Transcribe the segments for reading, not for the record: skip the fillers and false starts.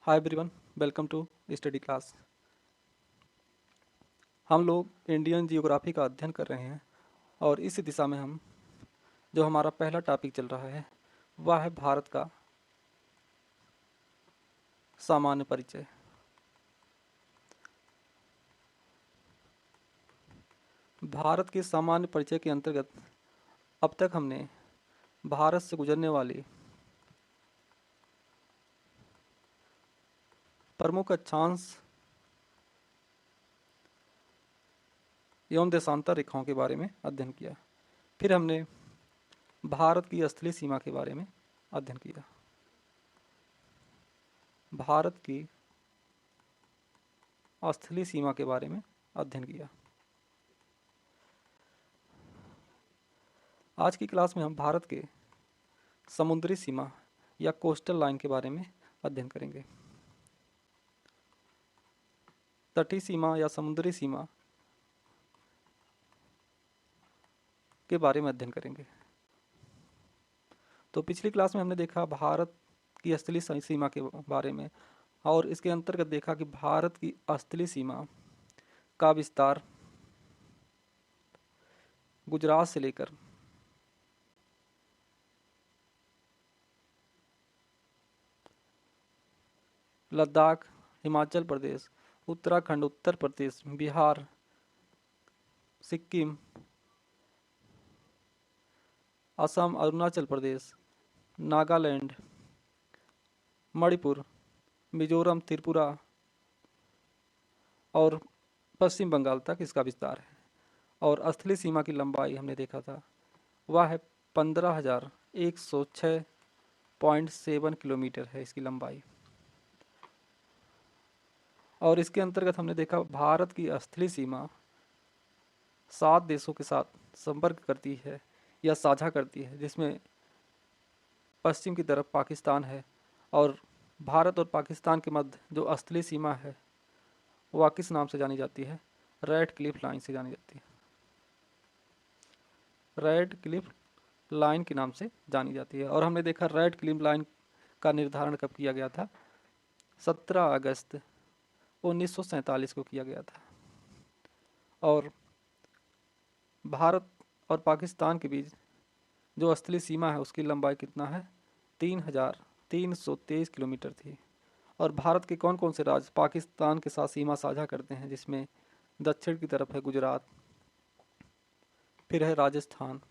Hi everyone, welcome to study class. हम लोग Indian geography का अध्ययन कर रहे हैं और इस दिशा में हम जो हमारा पहला टॉपिक चल रहा है वह है भारत का सामान्य परिचय। भारत के सामान्य परिचय के अंतर्गत अब तक हमने भारत से गुजरने वाली प्रमुख अक्षांश एवं देशांतर रेखाओं के बारे में अध्ययन किया। फिर हमने भारत की स्थलीय सीमा के बारे में अध्ययन किया। भारत की स्थलीय सीमा के बारे में अध्ययन किया। आज की क्लास में हम भारत के समुद्री सीमा या कोस्टल लाइन के बारे में अध्ययन करेंगे। तटीय सीमा या समुद्री सीमा के बारे में अध्ययन करेंगे। तो पिछली क्लास में हमने देखा भारत की स्थलीय सीमा के बारे में और इसके अंतर्गत देखा कि भारत की स्थलीय सीमा का विस्तार गुजरात से लेकर लद्दाख, हिमाचल प्रदेश, उत्तराखंड, उत्तर प्रदेश, बिहार, सिक्किम, असम, अरुणाचल प्रदेश, नागालैंड, मणिपुर, मिजोरम, त्रिपुरा और पश्चिम बंगाल तक इसका विस्तार है। और स्थलीय सीमा की लंबाई हमने देखा था वह है 15,106.7 किलोमीटर है इसकी लंबाई। और इसके अंतर्गत हमने देखा भारत की स्थलीय सीमा 7 देशों के साथ संपर्क करती है या साझा करती है, जिसमें पश्चिम की तरफ पाकिस्तान है और भारत और पाकिस्तान के मध्य जो स्थलीय सीमा है वह किस नाम से जानी जाती है? रेड क्लिफ लाइन से जानी जाती है। रेड क्लिफ लाइन के नाम से जानी जाती है। और हमने देखा रेड क्लिफ लाइन का निर्धारण कब किया गया था? 17 अगस्त 1947 को किया गया था। और भारत और पाकिस्तान के बीच जो स्थलीय सीमा है उसकी लंबाई कितना है? 3,323 किलोमीटर थी। और भारत के कौन कौन से राज्य पाकिस्तान के साथ सीमा साझा करते हैं? जिसमें दक्षिण की तरफ है गुजरात, फिर है राजस्थान,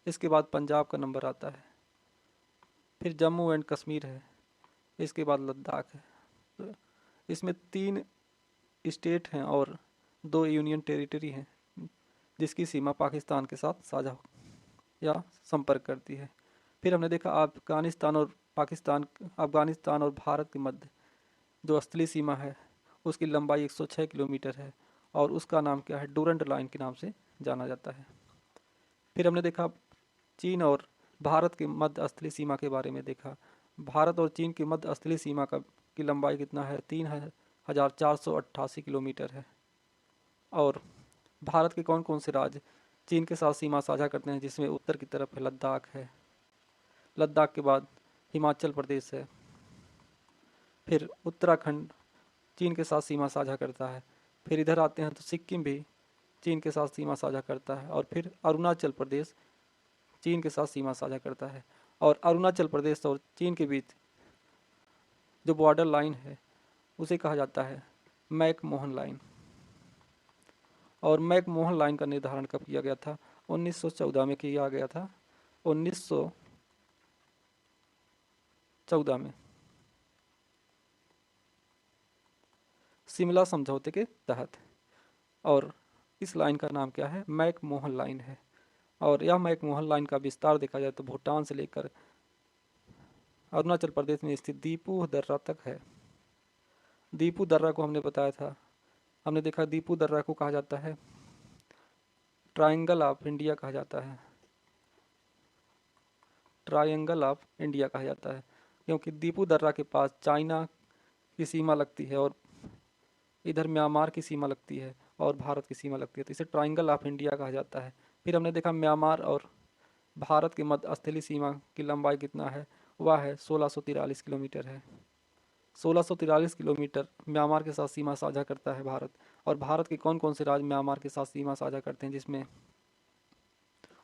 इसके बाद पंजाब का नंबर आता है, फिर जम्मू एंड कश्मीर है, इसके बाद लद्दाख है। तो इसमें 3 स्टेट हैं और 2 यूनियन टेरिटरी हैं जिसकी सीमा पाकिस्तान के साथ साझा या संपर्क करती है। फिर हमने देखा अफगानिस्तान और भारत के मध्य जो स्थलीय सीमा है उसकी लंबाई 106 किलोमीटर है और उसका नाम क्या है? डूरंट लाइन के नाम से जाना जाता है। फिर हमने देखा चीन और भारत के मध्य स्थलीय सीमा के बारे में देखा। भारत और चीन की मध्य स्थलीय सीमा की लंबाई कितना है? 3,488 किलोमीटर है। और भारत के कौन कौन से राज्य चीन के साथ सीमा साझा करते हैं? जिसमें उत्तर की तरफ है लद्दाख है, लद्दाख के बाद हिमाचल प्रदेश है, फिर उत्तराखंड चीन के साथ सीमा साझा करता है, फिर इधर आते हैं तो सिक्किम भी चीन के साथ सीमा साझा करता है, और फिर अरुणाचल प्रदेश चीन के साथ सीमा साझा करता है। और अरुणाचल प्रदेश और चीन के बीच जो बॉर्डर लाइन है उसे कहा जाता है मैकमोहन लाइन। और मैकमोहन लाइन का निर्धारण कब किया गया था? 1914 में किया गया था। 1914 में शिमला समझौते के तहत। और इस लाइन का नाम क्या है? मैकमोहन लाइन है। और यह मैकमोहन लाइन का विस्तार देखा जाए तो भूटान से लेकर अरुणाचल प्रदेश में स्थित दीपू दर्रा तक है। दीपू दर्रा को हमने बताया था, हमने देखा दीपू दर्रा को कहा जाता है ट्रायंगल ऑफ इंडिया कहा जाता है। ट्रायंगल ऑफ इंडिया कहा जाता है क्योंकि दीपू दर्रा के पास चाइना की सीमा लगती है और इधर म्यांमार की सीमा लगती है और भारत की सीमा लगती है, तो इसे ट्रायंगल ऑफ इंडिया कहा जाता है। फिर हमने देखा म्यांमार और भारत के मध्य स्थलीय सीमा की लंबाई कितना है? वह है 1643 किलोमीटर है। 1643 किलोमीटर म्यांमार के साथ सीमा साझा करता है भारत। और भारत के कौन कौन से राज्य म्यांमार के साथ सीमा साझा करते हैं, जिसमें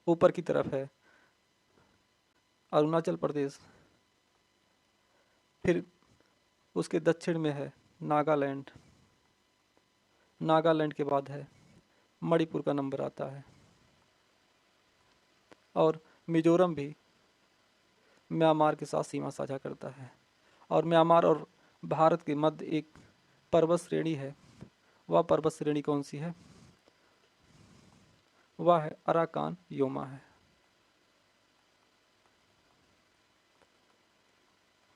ऊपर की तरफ है अरुणाचल प्रदेश, फिर उसके दक्षिण में है नागालैंड, नागालैंड के बाद है मणिपुर का नंबर आता है, और मिजोरम भी म्यांमार के साथ सीमा साझा करता है। और म्यांमार और भारत के मध्य एक पर्वत श्रेणी है। वह पर्वत श्रेणी कौन सी है? वह है अराकान योमा है।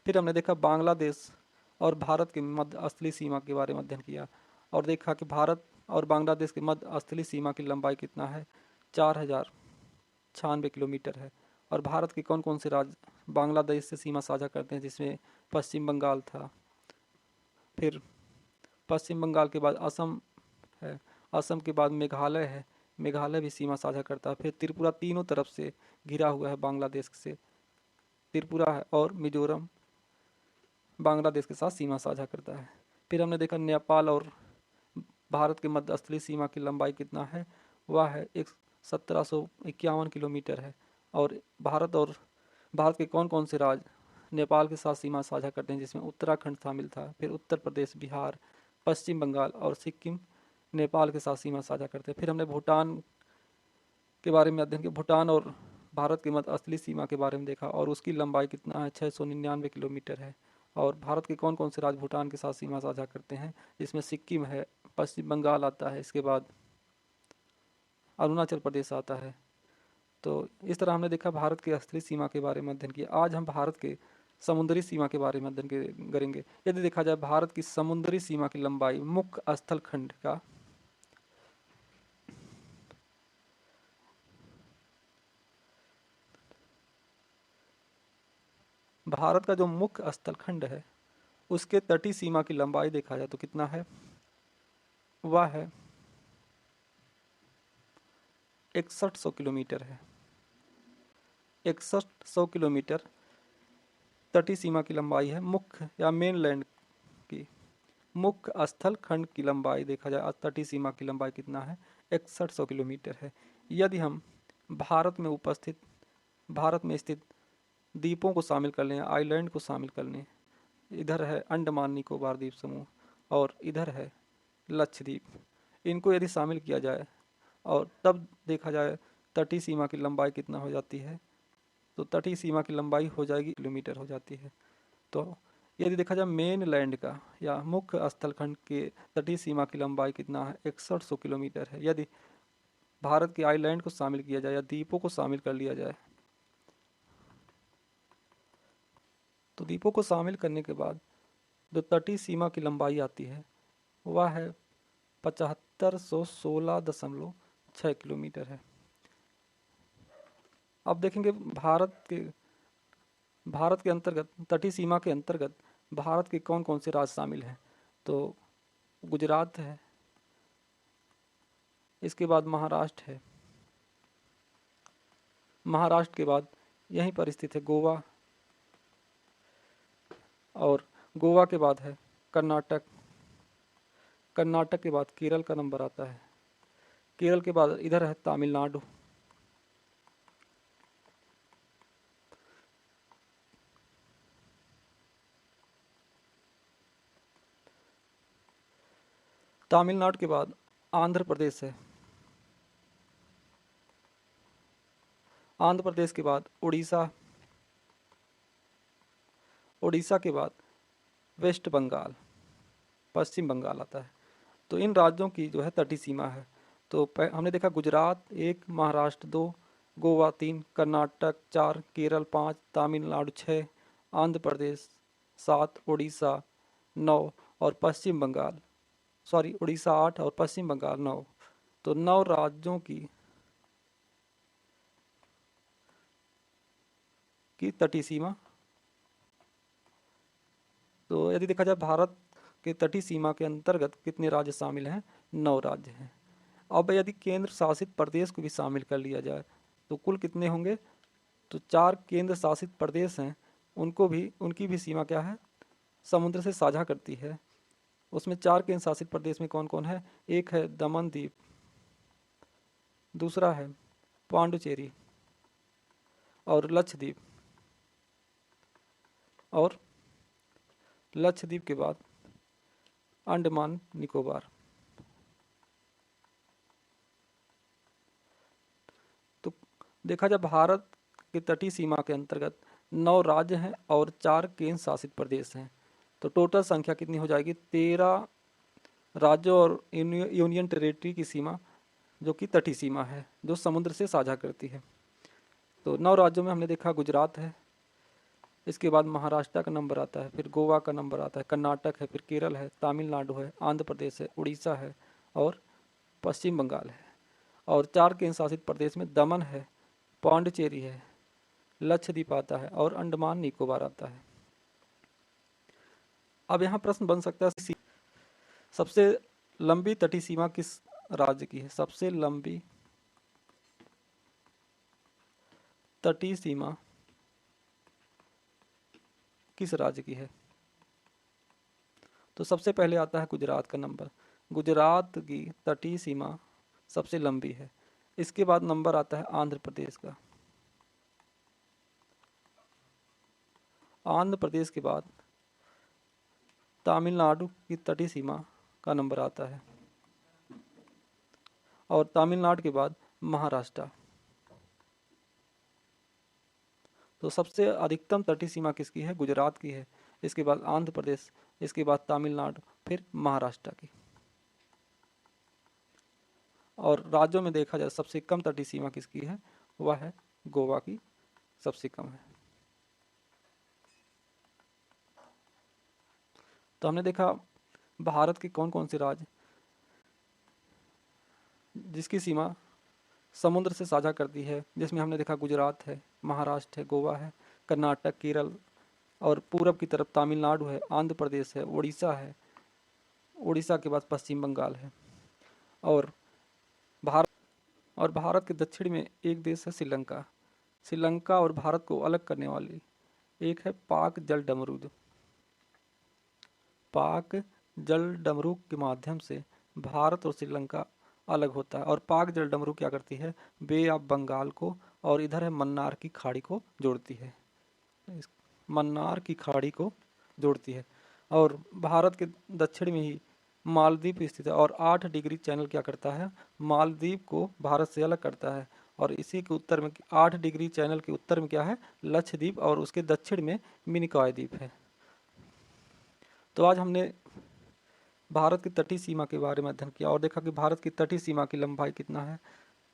फिर हमने देखा बांग्लादेश और भारत के मध्य स्थलीय सीमा के बारे में अध्ययन किया और देखा कि भारत और बांग्लादेश के मध्य स्थलीय सीमा की लंबाई कितना है, 4096 किलोमीटर है। और भारत के कौन कौन से राज्य बांग्लादेश से सीमा साझा करते हैं, जिसमें पश्चिम बंगाल था, फिर पश्चिम बंगाल के बाद असम है, असम के बाद मेघालय है, मेघालय भी सीमा साझा करता है, फिर त्रिपुरा तीनों तरफ से घिरा हुआ है बांग्लादेश से, त्रिपुरा है, और मिजोरम बांग्लादेश के साथ सीमा साझा करता है। फिर हमने देखा नेपाल और भारत के मध्य स्थलीय सीमा की लंबाई कितना है, वह है 1751 किलोमीटर है। और भारत के कौन कौन से राज्य नेपाल के साथ सीमा साझा करते हैं, जिसमें उत्तराखंड शामिल था, फिर उत्तर प्रदेश, बिहार, पश्चिम बंगाल और सिक्किम नेपाल के साथ सीमा साझा करते हैं। फिर हमने भूटान के बारे में अध्ययन किया, भूटान और भारत के मध्य स्थलीय सीमा के बारे में देखा और उसकी लंबाई कितना है, 699 किलोमीटर है। और भारत के कौन कौन से राज्य भूटान के साथ सीमा साझा करते हैं, जिसमें सिक्किम है, पश्चिम बंगाल आता है, इसके बाद अरुणाचल प्रदेश आता है। तो इस तरह हमने देखा भारत की स्थलीय सीमा के बारे में अध्ययन किया। आज हम भारत के समुद्री सीमा के बारे में अध्ययन करेंगे। यदि देखा जाए भारत की समुद्री सीमा की लंबाई मुख्य स्थल खंड का भारत का जो मुख्य स्थल खंड है उसके तटीय सीमा की लंबाई देखा जाए तो कितना है, वह है 6100 किलोमीटर है। 6100 किलोमीटर तटीय सीमा की लंबाई है मुख्य या मेनलैंड की। मुख्य स्थल खंड की लंबाई देखा जाए तटीय सीमा की लंबाई कितना है, 6100 किलोमीटर है। यदि हम भारत में स्थित द्वीपों को शामिल कर लें, आइलैंड को शामिल कर लें, इधर है अंडमान निकोबार द्वीप समूह और इधर है लक्षद्वीप, इनको यदि शामिल किया जाए और तब देखा जाए तटीय सीमा की लंबाई कितना हो जाती है, तो तटीय सीमा की लंबाई हो जाएगी किलोमीटर हो जाती है। तो यदि देखा जाए मेन लैंड का या मुख्य स्थल खंड के तटीय सीमा की लंबाई कितना है, 6100 किलोमीटर है। यदि भारत के आइलैंड को शामिल किया जाए या द्वीपों को शामिल कर लिया जाए, तो द्वीपों को शामिल करने के बाद जो तटीय सीमा की लंबाई आती है वह है 7516.6 किलोमीटर है। अब देखेंगे भारत के अंतर्गत तटीय सीमा के अंतर्गत भारत के कौन कौन से राज्य शामिल हैं। तो गुजरात है, इसके बाद महाराष्ट्र है, महाराष्ट्र के बाद यहीं पर स्थित है गोवा, और गोवा के बाद है कर्नाटक, कर्नाटक के बाद केरल का नंबर आता है, केरल के बाद इधर है तमिलनाडु, तमिलनाडु के बाद आंध्र प्रदेश है, आंध्र प्रदेश के बाद उड़ीसा, उड़ीसा के बाद वेस्ट बंगाल, पश्चिम बंगाल आता है। तो इन राज्यों की जो है तटीय सीमा है। तो हमने देखा गुजरात 1, महाराष्ट्र 2, गोवा 3, कर्नाटक 4, केरल 5, तमिलनाडु 6, आंध्र प्रदेश 7, उड़ीसा 9 और पश्चिम बंगाल उड़ीसा 8 और पश्चिम बंगाल 9। तो 9 राज्यों की तटीय सीमा। तो यदि देखा जाए भारत के तटीय सीमा के अंतर्गत कितने राज्य शामिल हैं, 9 राज्य हैं। अब यदि केंद्र शासित प्रदेश को भी शामिल कर लिया जाए तो कुल कितने होंगे, तो 4 केंद्र शासित प्रदेश हैं, उनकी भी सीमा क्या है, समुद्र से साझा करती है। उसमें 4 केंद्र शासित प्रदेश में कौन कौन है? एक है दमन द्वीप, दूसरा है पांडुचेरी और लक्षद्वीप, और लक्षद्वीप के बाद अंडमान निकोबार। तो देखा जाए भारत की तटीय सीमा के अंतर्गत 9 राज्य हैं और 4 केंद्र शासित प्रदेश हैं। तो टोटल संख्या कितनी हो जाएगी? 13 राज्यों और यूनियन टेरिटरी की सीमा जो कि तटीय सीमा है, जो समुद्र से साझा करती है। तो 9 राज्यों में हमने देखा गुजरात है, इसके बाद महाराष्ट्र का नंबर आता है, फिर गोवा का नंबर आता है, कर्नाटक है, फिर केरल है, तमिलनाडु है, आंध्र प्रदेश है, उड़ीसा है और पश्चिम बंगाल है। और 4 केंद्र शासित प्रदेश में दमन है, पांडिचेरी है, लक्षद्वीप आता है और अंडमान निकोबार आता है। अब यहाँ प्रश्न बन सकता है, सबसे लंबी तटीय सीमा किस राज्य की है? सबसे लंबी तटीय सीमा किस राज्य की है? तो सबसे पहले आता है गुजरात का नंबर। गुजरात की तटीय सीमा सबसे लंबी है। इसके बाद नंबर आता है आंध्र प्रदेश का। आंध्र प्रदेश के बाद तमिलनाडु की तटीय सीमा का नंबर आता है और तमिलनाडु के बाद महाराष्ट्र। तो सबसे अधिकतम तटीय सीमा किसकी है? गुजरात की है। इसके बाद आंध्र प्रदेश, इसके बाद तमिलनाडु, फिर महाराष्ट्र की। और राज्यों में देखा जाए सबसे कम तटीय सीमा किसकी है? वह है गोवा की, सबसे कम है। तो हमने देखा भारत के कौन कौन से राज्य जिसकी सीमा समुद्र से साझा करती है, जिसमें हमने देखा गुजरात है, महाराष्ट्र है, गोवा है, कर्नाटक, केरल और पूरब की तरफ तमिलनाडु है, आंध्र प्रदेश है, उड़ीसा है, उड़ीसा के बाद पश्चिम बंगाल है। और भारत के दक्षिण में एक देश है श्रीलंका। श्रीलंका और भारत को अलग करने वाली एक है पाक जल डमरू। पाक जल डमरू के माध्यम से भारत और श्रीलंका अलग होता है। और पाक जल डमरू क्या करती है? बे ऑफ बंगाल को और इधर है मन्नार की खाड़ी को जोड़ती है, मन्नार की खाड़ी को जोड़ती है। और भारत के दक्षिण में ही मालदीव स्थित है और 8 डिग्री चैनल क्या करता है? मालदीव को भारत से अलग करता है। और इसी के उत्तर में 8 डिग्री चैनल के उत्तर में क्या है? लक्षद्वीप, और उसके दक्षिण में मिनिकॉय द्वीप है। तो आज हमने भारत की तटीय सीमा के बारे में अध्ययन किया और देखा कि भारत की तटीय सीमा की लंबाई कितना है?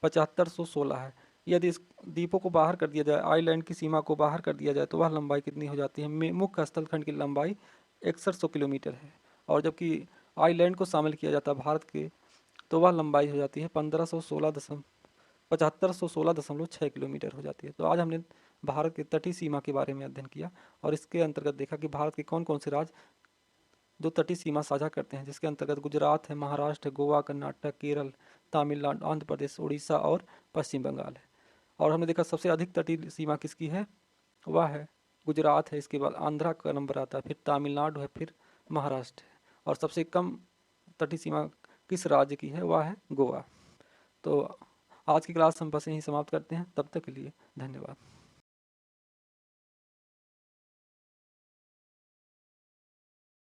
7516 है। यदि इस द्वीपों को बाहर कर दिया जाए, आइलैंड की सीमा को बाहर कर दिया जाए, तो वह लंबाई कितनी हो जाती है? मुख्य स्थलखंड की लंबाई 6100 किलोमीटर है। और जबकि आइलैंड को शामिल किया जाता है भारत के, तो वह लंबाई हो जाती है 7516.6 किलोमीटर हो जाती है। तो आज हमने भारत की तटीय सीमा के बारे में अध्ययन किया और इसके अंतर्गत देखा कि भारत के कौन कौन से राज्य जो तटीय सीमा साझा करते हैं, जिसके अंतर्गत गुजरात है, महाराष्ट्र है, गोवा, कर्नाटक, केरल, तमिलनाडु, आंध्र प्रदेश, उड़ीसा और पश्चिम बंगाल है। और हमने देखा सबसे अधिक तटीय सीमा किसकी है? वह है गुजरात है, इसके बाद आंध्रा का नंबर आता है, फिर तमिलनाडु है, फिर महाराष्ट्र है। और सबसे कम तटीय सीमा किस राज्य की है? वह है गोवा। तो आज की क्लास हम बस यहीं समाप्त करते हैं। तब तक के लिए धन्यवाद।